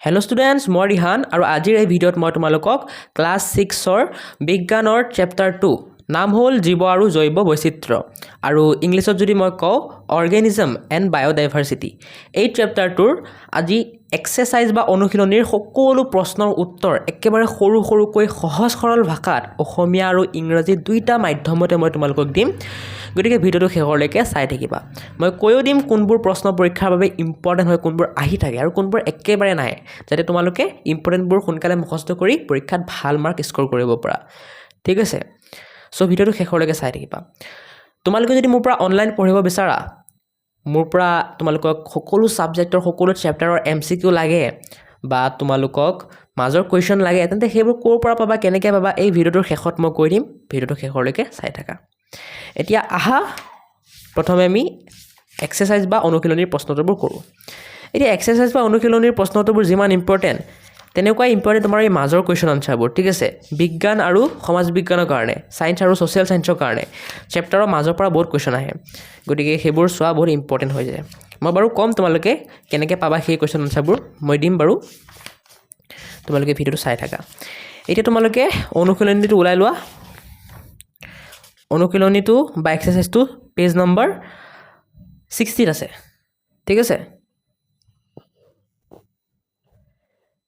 Hello' students, মই ৰিহান আৰু আজিৰ এই ভিডিঅ'ত মই তোমালোকক ক্লাছ 6ৰ বিজ্ঞানৰ চেপ্টাৰ 2 নাম হ'ল জীৱ আৰু জৈৱ বৈচিত্ৰ্য আৰু ইংলিছত যদি মই কওঁ অৰ্গেনিজম এণ্ড বায়'ডাইভাৰ্চিটি এই চেপ্টাৰটোৰ আজি এক্সাৰচাইজ বা অনুশীলনীৰ সকলো প্ৰশ্নৰ উত্তৰ একেবাৰে সৰু সৰুকৈ সহজ সৰল ভাষাত অসমীয়া আৰু ইংৰাজী দুইটা মাধ্যমতে মই তোমালোকক দিম। গতিকে ভিডিঅ'টো শেষলৈকে চাই থাকিবা। মই কৈও দিম কোনবোৰ প্ৰশ্ন পৰীক্ষাৰ বাবে ইম্পৰ্টেণ্ট হয়, কোনবোৰ আহি থাকে আৰু কোনবোৰ একেবাৰে নাহে, যাতে তোমালোকে ইম্পৰ্টেণ্টবোৰ সোনকালে মুখস্থ কৰি পৰীক্ষাত ভাল মাৰ্ক স্ক'ৰ কৰিব পাৰা। ঠিক আছে, চ' ভিডিঅ'টো শেষলৈকে চাই থাকিবা। তোমালোকে যদি মোৰ পৰা অনলাইন পঢ়িব বিচাৰা, মোৰ পৰা তোমালোকক সকলো ছাবজেক্টৰ সকলো চেপ্টাৰৰ MCQ লাগে বা তোমালোকক মাজৰ কুৱেশ্যন লাগে, তেন্তে সেইবোৰ ক'ৰ পৰা পাবা, কেনেকৈ পাবা, এই ভিডিঅ'টোৰ শেষত মই কৈ দিম। ভিডিঅ'টো শেষলৈকে চাই থাকা। এতিয়া আহা প্ৰথমে আমি এক্সাৰচাইজ বা অনুশীলনীৰ প্ৰশ্নোত্তৰবোৰ কৰোঁ। এতিয়া এক্সাৰচাইজ বা অনুশীলনীৰ প্ৰশ্নোত্তৰবোৰ যিমান ইম্পৰ্টেণ্ট, তেনেকুৱাই ইম্পৰ্টেণ্ট তোমাৰ এই মাজৰ কুৱেশ্যন আনচাৰবোৰ। ঠিক আছে, বিজ্ঞান আৰু সমাজ বিজ্ঞানৰ কাৰণে, ছায়েন্স আৰু ছ'চিয়েল ছায়েন্সৰ কাৰণে চেপ্টাৰৰ মাজৰ পৰা বহুত কুৱেশ্যন আহে, গতিকে সেইবোৰ চোৱা বহুত ইম্পৰ্টেণ্ট হৈ যায়। মই বাৰু ক'ম তোমালোকে কেনেকৈ পাবা সেই কুৱেশ্যন আনচাৰবোৰ, মই দিম বাৰু, তোমালোকে ভিডিঅ'টো চাই থাকা। এতিয়া তোমালোকে অনুশীলনীটো ওলাই লোৱা। অনুশীলনীটো বা এক্সাৰচাইজটো পেজ নম্বৰ 60 আছে। ঠিক আছে,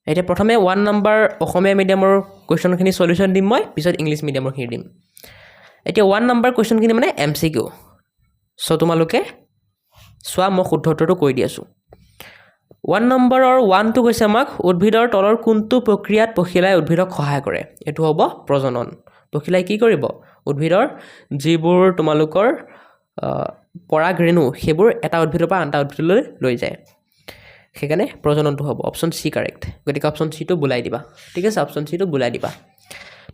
এতিয়া প্ৰথমে 1 নম্বৰ অসমীয়া মিডিয়ামৰ কুৱেশ্যনখিনি সলিউশ্যন দিম মই, পিছত ইংলিছ মিডিয়ামৰখিনি দিম। এতিয়া 1 নম্বৰ কুৱেশ্যনখিনি মানে MCQ। চ' তোমালোকে চোৱা, মই শুদ্ধ উত্তৰটো কৈ দি আছোঁ। 1 নম্বৰৰ 1টো কৈছে আমাক উদ্ভিদৰ তলৰ কোনটো প্ৰক্ৰিয়াত পখিলাই উদ্ভিদক সহায় কৰে। এইটো হ'ব প্ৰজনন। পখিলাই কি কৰিব? উদ্ভিদৰ যিবোৰ তোমালোকৰ পৰাগ ৰেণু, সেইবোৰ এটা উদ্ভিদৰ পৰা আন এটা উদ্ভিদলৈ লৈ যায়, সেইকাৰণে প্ৰজননটো হ'ব। অপশ্যন চি কাৰেক্ট, গতিকে অপশ্যন চিটো বোলাই দিবা। ঠিক আছে, অপশ্যন চিটো বোলাই দিবা।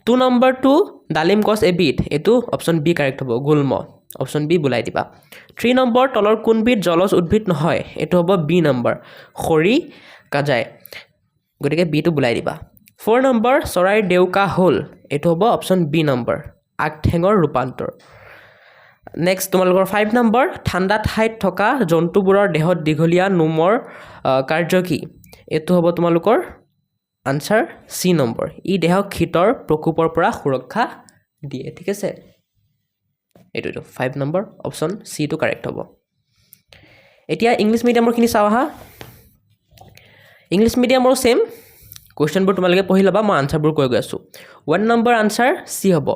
2 নম্বৰটো ডালিম গছ এবিধ, এইটো অপশ্যন বি কাৰেক্ট হ'ব, গুল্ম, অপশ্যন বি বোলাই দিবা। 3 নম্বৰ তলৰ কোনবিধ জলজ উদ্ভিদ নহয়, এইটো হ'ব বি নম্বৰ, খৰি কাজাই, গতিকে বিটো বোলাই দিবা। 4 নম্বৰ চৰাইৰ ডেউকা হ'ল, এইটো হ'ব অপশ্যন বি নম্বৰ, আগঠেঙৰ ৰূপান্তৰ। নেক্সট তোমালোকৰ 5 নম্বৰ ঠাণ্ডা ঠাইত থকা জন্তুবোৰৰ দেহত দীঘলীয়া নোমৰ কাৰ্য কি? এইটো হ'ব তোমালোকৰ আনচাৰ চি নম্বৰ, ই দেহক শীতৰ প্ৰকোপৰ পৰা সুৰক্ষা দিয়ে। ঠিক আছে, এইটো 5 নম্বৰ, অপশ্যন চিটো কাৰেক্ট হ'ব। এতিয়া ইংলিছ মিডিয়ামৰখিনি চাওঁ আহা। ইংলিছ মিডিয়ামৰ ছেইম কুৱেশ্যনবোৰ তোমালোকে পঢ়ি ল'বা, মই আনচাৰবোৰ কৈ গৈ আছোঁ। 1 নম্বৰ আনচাৰ চি হ'ব,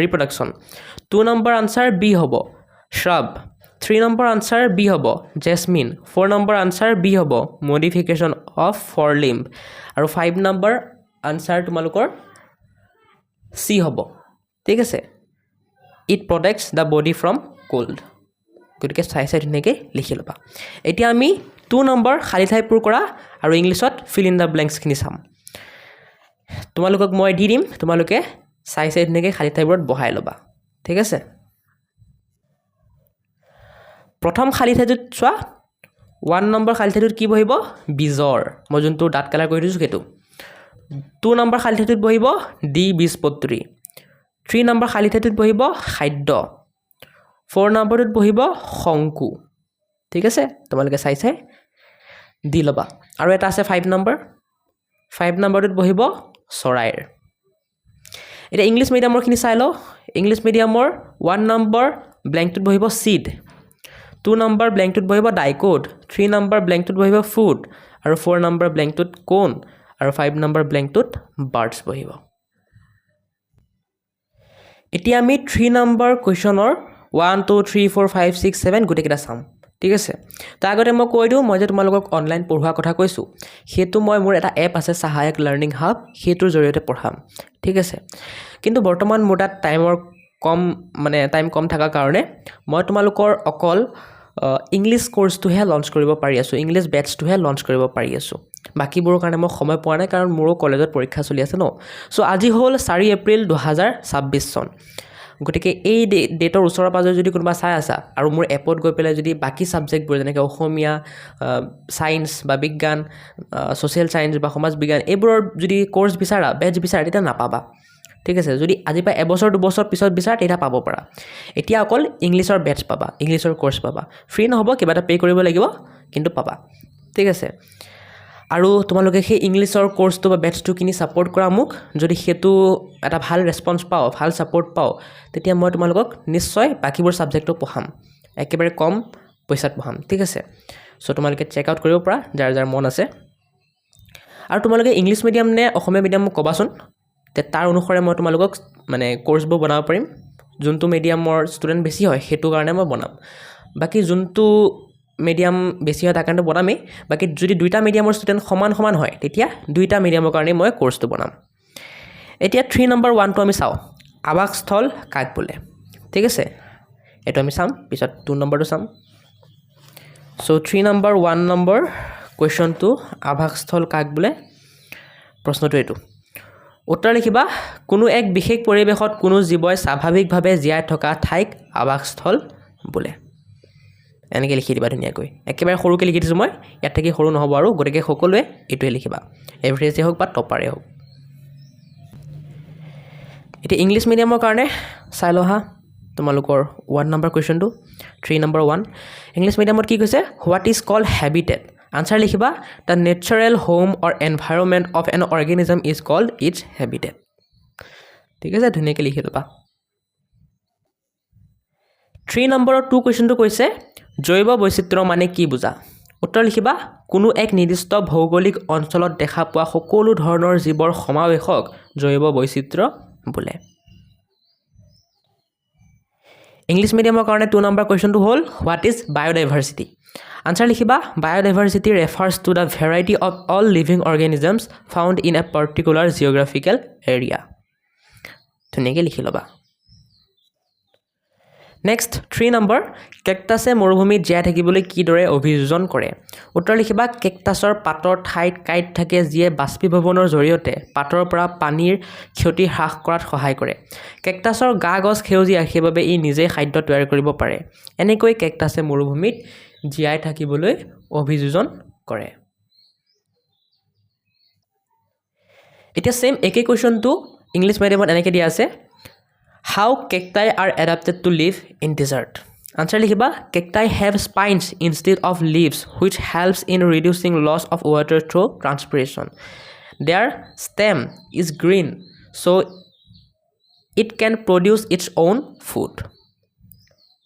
ৰিপ্ৰডাকশ্যন। 2 নম্বৰ আনচাৰ বি হ'ব, শ্ৰাব। 3 নম্বৰ আনচাৰ বি হ'ব, জেচমিন। 4 নম্বৰ আনচাৰ বি হ'ব, মডিফিকেশ্যন অফ ফৰ লিম্ব। আৰু 5 নম্বৰ আনচাৰ তোমালোকৰ চি হ'ব। ঠিক আছে, it protects the body from cold. গতিকে চাই চাই ধুনীয়াকৈ লিখি ল'বা। এতিয়া আমি 2 নম্বৰ খালী ঠাই পূৰ কৰা আৰু ইংলিছত ফিল ইন দ্য ব্লেংকছখিনি চাম। তোমালোকক মই দি দিম, তোমালোকে চাই চাই ধুনীয়াকৈ খালী ঠাইবোৰত বহাই ল'বা। ঠিক আছে, প্ৰথম খালী ঠাইটোত চোৱা, 1 নম্বৰ খালী ঠাইটোত কি বহিব? বীজৰ, মই যোনটো ডাঠ কালাৰ কৰি দিছোঁ সেইটো। 2 নম্বৰ খালী ঠাইটোত বহিব দ্বিবীজপত্ৰী। 3 নম্বৰ খালী ঠাইটোত বহিব খাদ্য। 4 নম্বৰটোত বহিব শংকু। ঠিক আছে, তোমালোকে চাই চাই দি ল'বা। আৰু এটা আছে 5 নম্বৰ, 5 নম্বৰটোত বহিব চৰাইৰ। এতিয়া ইংলিছ মিডিয়ামৰখিনি চাই লওঁ। ইংলিছ মিডিয়ামৰ 1 নম্বৰ ব্লেংকটোত বহিব চিড। 2 নম্বৰ ব্লেংকটোত বহিব ডাইকোট। 3 নম্বৰ ব্লেংকটোত বহিব ফুড। আৰু 4 নম্বৰ ব্লেংকটোত কোন। আৰু 5 নম্বৰ ব্লেংকটোত বাৰ্ডছ বহিব। এতিয়া আমি 3 নম্বৰ কুৱেশ্যনৰ 1 2 3 4 5 6 7 গোটেইকেইটা চাম। ঠিক আছে, তাৰ আগতে মই কৈ দিওঁ, মই যে তোমালোকক অনলাইন পঢ়োৱাৰ কথা কৈছোঁ, সেইটো মই মোৰ এটা এপ আছে সহায়ক লাৰ্ণিং হাব, সেইটোৰ জৰিয়তে পঢ়াম। ঠিক আছে, কিন্তু বৰ্তমান মোৰ তাত টাইম কম থকাৰ কাৰণে মই তোমালোকৰ অকল ইংলিছ কৰ্চটোহে লঞ্চ কৰিব পাৰি আছোঁ, ইংলিছ বেটছটোহে লঞ্চ কৰিব পাৰি আছোঁ। বাকীবোৰৰ কাৰণে মই সময় পোৱা নাই, কাৰণ মোৰো কলেজত পৰীক্ষা চলি আছে ন। চ' আজি হ'ল 4 এপ্ৰিল 2026 চন। গতিকে এই ডেটৰ ওচৰৰ পাজৰে যদি কোনোবা চাই আছা আৰু মোৰ এপত গৈ পেলাই যদি বাকী ছাবজেক্টবোৰ যেনেকৈ অসমীয়া, ছায়েন্স বা বিজ্ঞান, ছ'চিয়েল ছায়েন্স বা সমাজ বিজ্ঞান, এইবোৰৰ যদি কৰ্চ বিচাৰা, বেটছ বিচাৰা, তেতিয়া নাপাবা। ঠিক আছে, যদি আজিৰ পৰা এবছৰ 2 বছৰ পিছত বিচাৰা তেতিয়া পাব পাৰা। এতিয়া অকল ইংলিছৰ বেটছ পাবা, ইংলিছৰ কৰ্চ পাবা। ফ্ৰী নহ'ব, কিবা এটা পে' কৰিব লাগিব, কিন্তু পাবা। ঠিক আছে, আৰু তোমালোকে সেই ইংলিছৰ কোৰ্চটো বা বেটছটো কিনি ছাপোৰ্ট কৰা মোক যদি সেইটো এটা ভাল ৰেছপন্স পাওঁ ভাল ছাপোৰ্ট পাওঁ তেতিয়া মই তোমালোকক নিশ্চয় বাকীবোৰ ছাবজেক্টটো পঢ়াম একেবাৰে কম পইচাত পঢ়াম ঠিক আছে চ' তোমালোকে চেক আউট কৰিব পৰা যাৰ যাৰ মন আছে আৰু তোমালোকে ইংলিছ মিডিয়াম নে অসমীয়া মিডিয়াম মোক ক'বাচোন তে তাৰ অনুসাৰে মই তোমালোকক মানে কোৰ্চবোৰ বনাব পাৰিম যোনটো মিডিয়ামৰ ষ্টুডেণ্ট বেছি হয় সেইটো কাৰণে মই বনাম বাকী যোনটো মিডিয়াম বেছি হয় তাৰ কাৰণে বনামেই বাকী যদি দুইটা মিডিয়ামৰ ষ্টুডেণ্ট সমান সমান হয় তেতিয়া দুইটা মিডিয়ামৰ কাৰণে মই কোৰ্চটো বনাম এতিয়া 3 নম্বৰ 1টো আমি চাওঁ আৱাসস্থল কাক বোলে ঠিক আছে এইটো আমি চাম পিছত 2 নম্বৰটো চাম চ' 3 নম্বৰ 1 নম্বৰ কুৱেশ্যনটো আৱাসস্থল কাক বোলে প্ৰশ্নটো এইটো উত্তৰ লিখিবা কোনো এক বিশেষ পৰিৱেশত কোনো জীৱই স্বাভাৱিকভাৱে জীয়াই থকা ঠাইক আৱাসস্থল বোলে এনেকৈ লিখি দিবা ধুনীয়াকৈ একেবাৰে সৰুকৈ লিখি দিছোঁ মই ইয়াত থাকি সৰু নহ'ব আৰু গতিকে সকলোৱে এইটোৱে লিখিবা এভাৰেজেই হওক বা টপাৰে হওক এতিয়া ইংলিছ মিডিয়ামৰ কাৰণে চাই লহা তোমালোকৰ 1 নম্বৰ কুৱেশ্যনটো 3 নম্বৰ 1 ইংলিছ মিডিয়ামত কি কৈছে what is called habitat answer লিখিবা the natural home or environment of an organism is called its habitat ঠিক আছে ধুনীয়াকৈ লিখি ল'বা 3 নম্বৰৰ 2 কুৱেশ্যনটো কৈছে জৈৱ বৈচিত্ৰ্য মানে কি বুজা উত্তৰ লিখিবা কোনো এক নিৰ্দিষ্ট ভৌগোলিক অঞ্চলত দেখা পোৱা সকলো ধৰণৰ জীৱৰ সমাৱেশক জৈৱ বৈচিত্ৰ্য বোলে ইংলিছ মিডিয়ামৰ কাৰণে 2 নম্বৰ কুৱেশ্যনটো হ'ল হোৱাট ইজ বায়'ডাইভাৰ্চিটি আনচাৰ লিখিবা biodiversity refers to the variety of all living organisms found in a particular geographical area ধুনীয়াকৈ লিখি ল'বা নেক্সট 3 নম্বৰ কেকটাছে মৰুভূমিত জীয়াই থাকিবলৈ কিদৰে অভিযোজন কৰে উত্তৰ লিখিবা কেকটাছৰ পাতৰ ঠাইত কাঁইট থাকে যিয়ে বাষ্পীভৱনৰ জৰিয়তে পাতৰ পৰা পানীৰ ক্ষতি হ্ৰাস কৰাত সহায় কৰে কেকটাছৰ গা গছ সেউজীয়া সেইবাবে ই নিজেই খাদ্য তৈয়াৰ কৰিব পাৰে এনেকৈ কেকটাছে মৰুভূমিত জীয়াই থাকিবলৈ অভিযোজন কৰে এতিয়া সেম একে কুৱেশ্যনটো ইংলিছ মিডিয়ামত এনেকৈ দিয়া আছে How cacti are adapted to live in desert? Answer লিখিবা cacti have spines instead of leaves which helps in reducing loss of water through transpiration. Their stem is green so it can produce its own food.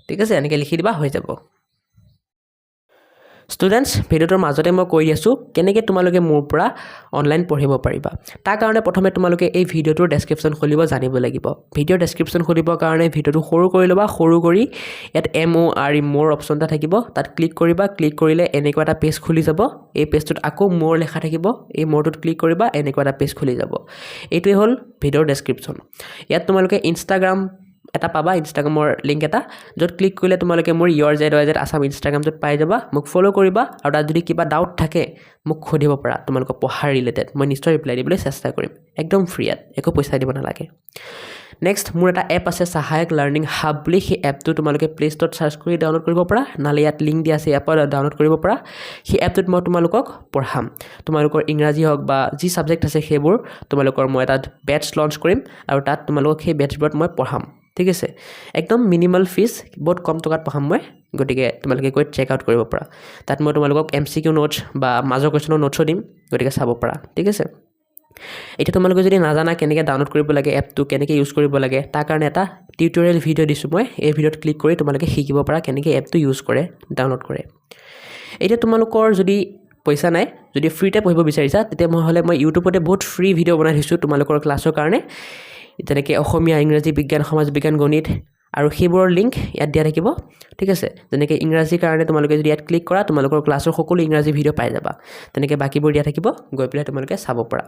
ঠিক আছে এনেকৈ লিখি দিবা হৈ যাব students ভিডিঅ'টোৰ মাজতে মই কৈ আছোঁ কেনেকৈ তোমালোকে মোৰ পৰা অনলাইন পঢ়িব পাৰিবা তাৰ কাৰণে প্ৰথমে তোমালোকে এই ভিডিঅ'টোৰ ডেছক্ৰিপশ্যন খুলিব জানিব লাগিব ভিডিঅ'ৰ ডেছক্ৰিপশ্যন খুলিবৰ কাৰণে ভিডিঅ'টো সৰু কৰি ল'বা সৰু কৰি ইয়াত MORE মোৰ অপশ্যন এটা থাকিব তাত ক্লিক কৰিবা ক্লিক কৰিলে এনেকুৱা এটা পেজ খুলি যাব এই পেজটোত আকৌ মোৰ লেখা থাকিব এই মোৰটোত ক্লিক কৰিবা এনেকুৱা এটা পেজ খুলি যাব এইটোৱে হ'ল ভিডিঅ'ৰ ডেছক্ৰিপশ্যন ইয়াত তোমালোকে ইনষ্টাগ্ৰাম এটা পাবা ইনষ্টাগ্ৰামৰ লিংক এটা য'ত ক্লিক কৰিলে তোমালোকে মোৰ YourZYZ আছাম ইনষ্টাগ্ৰামটোত পাই যাবা মোক ফ'ল' কৰিবা আৰু তাত যদি কিবা ডাউট থাকে মোক সুধিব পাৰা তোমালোকৰ পঢ়াৰ ৰিলেটেড মই নিশ্চয় ৰিপ্লাই দিবলৈ চেষ্টা কৰিম একদম ফ্ৰী ইয়াত একো পইচা দিব নালাগে নেক্সট মোৰ এটা এপ আছে সহায়ক লাৰ্ণিং হাব বুলি সেই এপটো তোমালোকে প্লে ষ্ট'ৰত চাৰ্চ কৰি ডাউনলোড কৰিব পাৰা নহ'লে ইয়াত লিংক দিয়া আছে এপত ডাউনলোড কৰিব পাৰা সেই এপটোত মই তোমালোকক পঢ়াম তোমালোকৰ ইংৰাজী হওক বা যি ছাবজেক্ট আছে সেইবোৰ তোমালোকৰ মই এটা বেটছ লঞ্চ কৰিম আৰু তাত তোমালোকক সেই বেটছবোৰত মই পঢ়াম ঠিক আছে একদম মিনিমাল ফিজ বহুত কম টকাত পঢ়াম মই গতিকে তোমালোকে গৈ চেক আউট কৰিব পাৰা তাত মই তোমালোকক MCQ নোটছ বা মাজৰ কুৱেশ্যনৰ নোটছো দিম গতিকে চাব পাৰা ঠিক আছে এতিয়া তোমালোকে যদি নাজানা কেনেকৈ ডাউনলোড কৰিব লাগে এপটো কেনেকৈ ইউজ কৰিব লাগে তাৰ কাৰণে এটা টিউটৰিয়েল ভিডিঅ' দিছোঁ মই এই ভিডিঅ'ত ক্লিক কৰি তোমালোকে শিকিব পাৰা কেনেকৈ এপটো ইউজ কৰে ডাউনলোড কৰে এতিয়া তোমালোকৰ যদি পইচা নাই যদি ফ্ৰীতে পঢ়িব বিচাৰিছা তেতিয়া মই ইউটিউবতে বহুত ফ্ৰী ভিডিঅ' বনাই দিছোঁ তোমালোকৰ ক্লাছৰ কাৰণে যেনেকৈ অসমীয়া ইংৰাজী বিজ্ঞান সমাজ বিজ্ঞান গণিত আৰু সেইবোৰৰ লিংক ইয়াত দিয়া থাকিব ঠিক আছে যেনেকৈ ইংৰাজীৰ কাৰণে তোমালোকে যদি ইয়াত ক্লিক কৰা তোমালোকৰ ক্লাছৰ সকলো ইংৰাজী ভিডিঅ' পাই যাবা তেনেকৈ বাকীবোৰ দিয়া থাকিব গৈ পেলাই তোমালোকে চাব পাৰা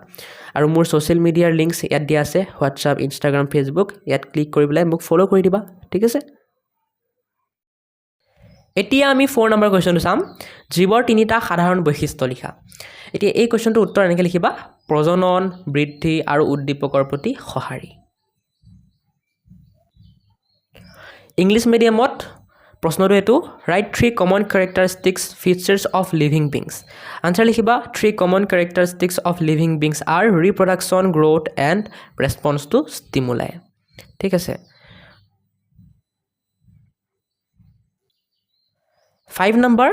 আৰু মোৰ ছ'চিয়েল মিডিয়াৰ লিংকছ ইয়াত দিয়া আছে হোৱাটছআপ ইনষ্টাগ্ৰাম ফেচবুক ইয়াত ক্লিক কৰি পেলাই মোক ফ'ল' কৰি দিবা ঠিক আছে এতিয়া আমি 4 নম্বৰ কুৱেশ্যনটো চাম জীৱৰ 3টা সাধাৰণ বৈশিষ্ট্য লিখা এতিয়া এই কুৱেশ্যনটোৰ উত্তৰ এনেকৈ লিখিবা প্ৰজনন বৃদ্ধি আৰু উদ্দীপকৰ প্ৰতি সঁহাৰি ইংলিছ মিডিয়ামত প্ৰশ্নটো এইটো write 3 common characteristics features of living beings answer লিখিবা 3 common characteristics of living beings are reproduction growth and response to stimuli ঠিক আছে 5 নম্বৰ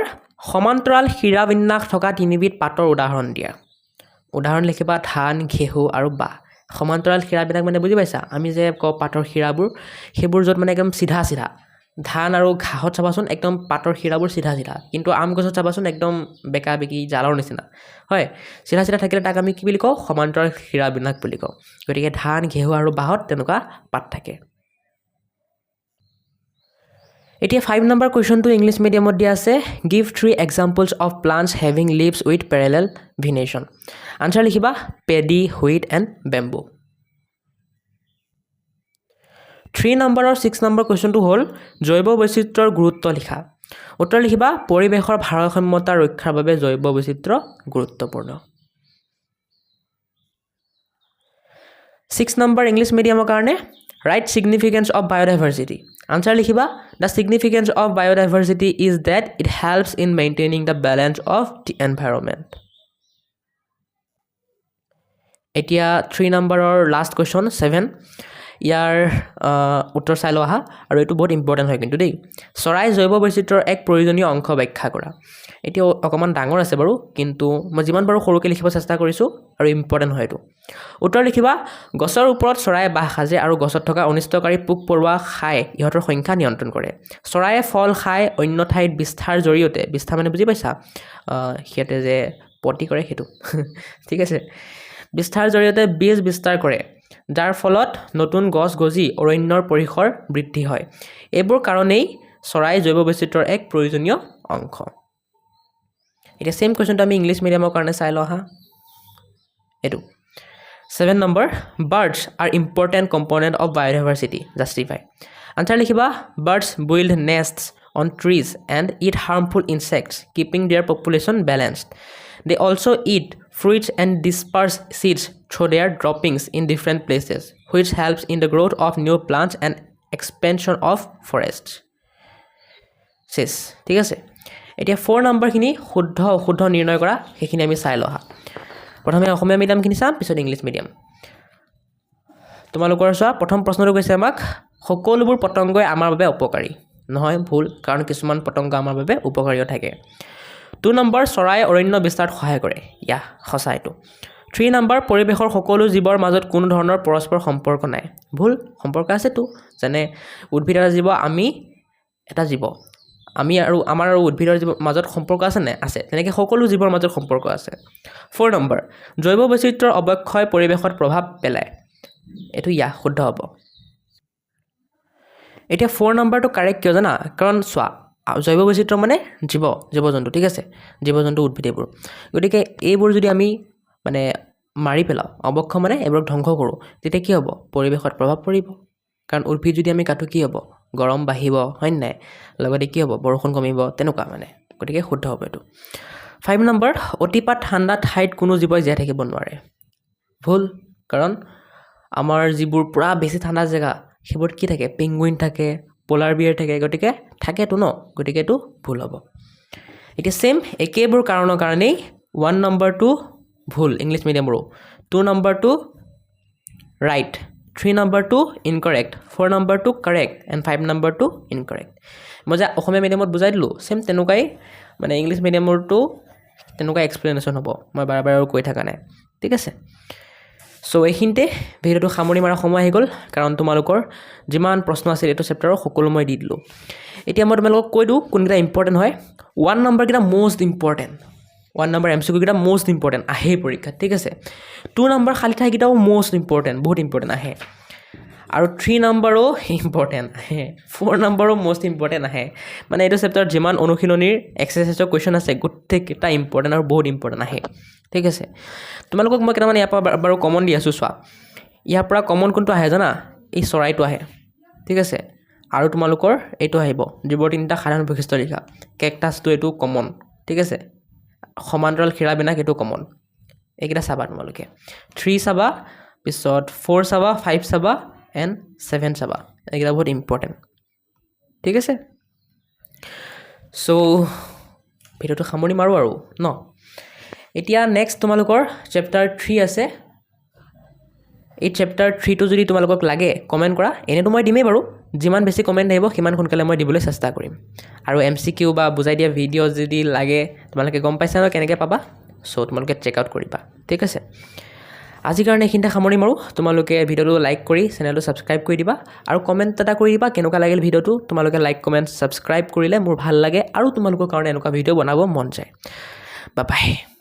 সমান্তৰাল শিৰাবিন্যাস থকা তিনিবিধ পাতৰ উদাহৰণ দিয়া উদাহৰণ লিখিবা ধান ঘেঁহু আৰু বাঁহ সমান্তৰাল শিৰাবিন্যাস মানে বুজি পাইছা আমি যে কওঁ পাতৰ শিৰাবোৰ সেইবোৰ য'ত মানে একদম চিধা চিধা ধান আৰু ঘাঁহত চাবাচোন একদম পাতৰ শিৰাবোৰ চিধা চিধা কিন্তু আম গছত চাবাচোন একদম বেকা বেকি জালৰ নিচিনা হয় চিধা চিধা থাকিলে তাক আমি কি বুলি কওঁ সমান্তৰাল শিৰাবিন্যাস বুলি কওঁ গতিকে ধান ঘেঁহু আৰু বাঁহত তেনেকুৱা পাত থাকে এতিয়া 5 নম্বৰ কোৱেশ্চনটো ইংলিছ মিডিয়ামত দিয়া আছে give 3 examples of plants having leaves with parallel venation answer লিখিবা paddy wheat and bamboo 3 number আৰু 6 নম্বৰ কোৱেশ্চনটো হ'ল জৈৱ বৈচিত্ৰ্যৰ গুৰুত্ব লিখা উত্তৰ লিখিবা পৰিৱেশৰ ভাৰসাম্যতা ৰক্ষাৰ বাবে জৈৱ বৈচিত্ৰ্য গুৰুত্বপূৰ্ণ 6 নম্বৰ ইংলিছ মিডিয়ামৰ কাৰণে write significance of biodiversity answer লিখিবা the significance of biodiversity is that it helps in maintaining the balance of the environment এতিয়া 3 নম্বৰৰ লাষ্ট কুৱেশ্যন 7 ইয়াৰ উত্তৰ চাই লোৱা আৰু এইটো বহুত ইম্পৰ্টেণ্ট হয় কিন্তু দেই চৰাই জৈৱ বৈচিত্ৰ্যৰ এক প্ৰয়োজনীয় অংশ ব্যাখ্যা কৰা এতিয়া অকণমান ডাঙৰ আছে বাৰু কিন্তু মই যিমান পাৰোঁ সৰুকৈ লিখিব চেষ্টা কৰিছোঁ আৰু ইম্পৰ্টেণ্ট হয় এইটো উত্তৰ লিখিবা গছৰ ওপৰত চৰাই বাহ সাজে আৰু গছত থকা অনিষ্টকাৰী পোক পৰুৱা খাই ইহঁতৰ সংখ্যা নিয়ন্ত্ৰণ কৰে চৰায়ে ফল খাই অন্য ঠাইত বিস্তাৰ জৰিয়তে বিস্তাৰ মানে বুজি পাইছা সিহঁতে যে পতি কৰে সেইটো ঠিক আছে বিস্তাৰ জৰিয়তে বীজ বিস্তাৰ কৰে যাৰ ফলত নতুন গছ গজি অৰণ্যৰ পৰিসৰ বৃদ্ধি হয় এইবোৰ কাৰণেই চৰাই জৈৱ বৈচিত্ৰ্যৰ এক প্ৰয়োজনীয় অংশ এতিয়া সেম কোৱেশ্চনটো আমি ইংলিছ মিডিয়ামৰ কাৰণে চাই লওঁ এইটো 7 number birds are important component of biodiversity justify answer লিখিবা birds build nests on trees and eat harmful insects keeping their population balanced They also eat fruits and disperse seeds through their droppings in different places, which helps in the growth of new plants and expansion of forests. Sis, ঠিক আছে এতিয়া 4 নম্বৰখিনি শুদ্ধ অশুদ্ধ নিৰ্ণয় কৰা সেইখিনি আমি চাই লওঁ প্ৰথমে অসমীয়া মিডিয়ামখিনি চাম পিছত ইংলিছ মিডিয়াম তোমালোকৰ চোৱা প্ৰথম প্ৰশ্নটো কৈছে আমাক সকলোবোৰ পতংগই আমাৰ বাবে উপকাৰী নহয় ভুল কাৰণ কিছুমান পতংগ আমাৰ বাবে উপকাৰীও থাকে 2 নম্বৰ চৰাই অৰণ্য বিস্তাৰত সহায় কৰে ইয়া সঁচা এইটো 3 নম্বৰ পৰিৱেশৰ সকলো জীৱৰ মাজত কোনো ধৰণৰ পৰস্পৰ সম্পৰ্ক নাই ভুল সম্পৰ্ক আছেতো যেনে উদ্ভিদ এটা জীৱ আমি এটা জীৱ আমি আৰু আমাৰ আৰু উদ্ভিদৰ মাজত সম্পৰ্ক আছে নে আছে তেনেকৈ সকলো জীৱৰ মাজত সম্পৰ্ক আছে 4 নম্বৰ জৈৱ বৈচিত্ৰ্যৰ অৱক্ষয় পৰিৱেশত প্ৰভাৱ পেলায় এইটো ইয়া শুদ্ধ হ'ব এতিয়া 4 নম্বৰটো কাৰেক্ট কিয় জানা কাৰণ চোৱা জৈৱ বৈচিত্ৰ্য মানে জীৱ জন্তু ঠিক আছে জীৱ জন্তু উদ্ভিদ এইবোৰ গতিকে এইবোৰ যদি আমি মানে মাৰি পেলাওঁ অৱক্ষয় মানে এইবোৰক ধ্বংস কৰোঁ তেতিয়া কি হ'ব পৰিৱেশত প্ৰভাৱ পৰিব কাৰণ উদ্ভিদ যদি আমি কাটো কি হ'ব গৰম বাঢ়িব হয় নাই লগতে কি হ'ব বৰষুণ কমিব তেনেকুৱা মানে গতিকে শুদ্ধ হ'ব এইটো 5 নম্বৰ অতিপাত ঠাণ্ডা ঠাইত কোনো জীৱই জীয়াই থাকিব নোৱাৰে ভুল কাৰণ আমাৰ যিবোৰ পুৰা বেছি ঠাণ্ডা জেগা সেইবোৰত কি থাকে পেঙ্গুইন থাকে পোলাৰ বিয়াৰ থাকে গতিকে থাকেতো ন গতিকে এইটো ভুল হ'ব এতিয়া সেম একেবোৰ কাৰণৰ কাৰণেই 1 নম্বৰটো ভুল ইংলিছ মিডিয়ামৰো 2 নম্বৰটো ৰাইট 3 নম্বৰটো ইনকাৰেক্ট 4 নম্বৰটো কাৰেক্ট এণ্ড 5 নম্বৰটো ইনকাৰেক্ট মই যে অসমীয়া মিডিয়ামত বুজাই দিলোঁ সেম তেনেকুৱাই মানে ইংলিছ মিডিয়ামৰটো তেনেকুৱা এক্সপ্লেনেশ্যন হ'ব মই বাৰে বাৰে আৰু কৈ থকা নাই ঠিক আছে সো এইখিনিতে ভিডিঅ'টো সামৰি মাৰা সময় আহি গ'ল কাৰণ তোমালোকৰ যিমান প্ৰশ্ন আছিল এইটো চেপ্টাৰৰ সকলো মই দি দিলোঁ এতিয়া মই তোমালোকক কৈ দিওঁ কোনকেইটা ইম্পৰ্টেণ্ট হয় 1 নম্বৰকেইটা মষ্ট ইম্পৰ্টেণ্ট 1 নম্বৰ MCQ কেইটা মষ্ট ইম্পৰ্টেণ্ট আহে পৰীক্ষাত ঠিক আছে 2 নম্বৰ খালী ঠাইকেইটাও মষ্ট ইম্পৰ্টেণ্ট বহুত ইম্পৰ্টেণ্ট আহে আৰু 3 নম্বৰো ইম্পৰ্টেণ্ট আহে 4 নম্বৰো মষ্ট ইম্পৰ্টেণ্ট আহে মানে এইটো চেপ্টাৰত যিমান অনুশীলনীৰ এক্সাৰচাইজৰ কুৱেশ্যন আছে গোটেইকেইটা ইম্পৰ্টেণ্ট আৰু বহুত ইম্পৰ্টেণ্ট আহে ঠিক আছে তোমালোকক মই কেইটামান ইয়াৰ পৰা বাৰু কমন দি আছোঁ চোৱা ইয়াৰ পৰা কমন কোনটো আহে জানা এই চৰাইটো আহে ঠিক আছে আৰু তোমালোকৰ এইটো আহিব যিবোৰ তিনিটা সাধাৰণ বৈশিষ্ট্য লিখা কেকটাছটো এইটো কমন ঠিক আছে সমান্তৰাল শিৰাবিন্যাস এইটো কমন এইকেইটা চাবা তোমালোকে 3 চাবা পিছত 4 চাবা 5 চাবা এণ্ড 7 চাবা এইকেইটা বহুত ইম্পৰ্টেণ্ট ঠিক আছে চ' ভিডিঅ'টো সামৰি মাৰোঁ আৰু ন এতিয়া নেক্সট তোমালোকৰ চেপ্টাৰ 3 আছে এই চেপ্টাৰ 3টো যদি তোমালোকক লাগে কমেণ্ট কৰা এনেতো মই দিমেই বাৰু যিমান বেছি কমেণ্ট আহিব সিমান সোনকালে মই দিবলৈ চেষ্টা কৰিম আৰু MCQ বা বুজাই দিয়া ভিডিঅ' যদি লাগে তোমালোকে গম পাইছা ন কেনেকৈ পাবা চ' তোমালোকে চেক আউট কৰিবা ঠিক আছে আজিৰ কাৰণে এইখিনিতে সামৰি মাৰোঁ তোমালোকে ভিডিঅ'টো লাইক কৰি চেনেলটো ছাবস্ক্ৰাইব কৰি দিবা আৰু কমেণ্ট এটা কৰি দিবা কেনেকুৱা লাগিল ভিডিঅ'টো তোমালোকে লাইক কমেণ্ট ছাবস্ক্ৰাইব কৰিলে মোৰ ভাল লাগে আৰু তোমালোকৰ কাৰণে এনেকুৱা ভিডিঅ' বনাব মন যায় বাই বাই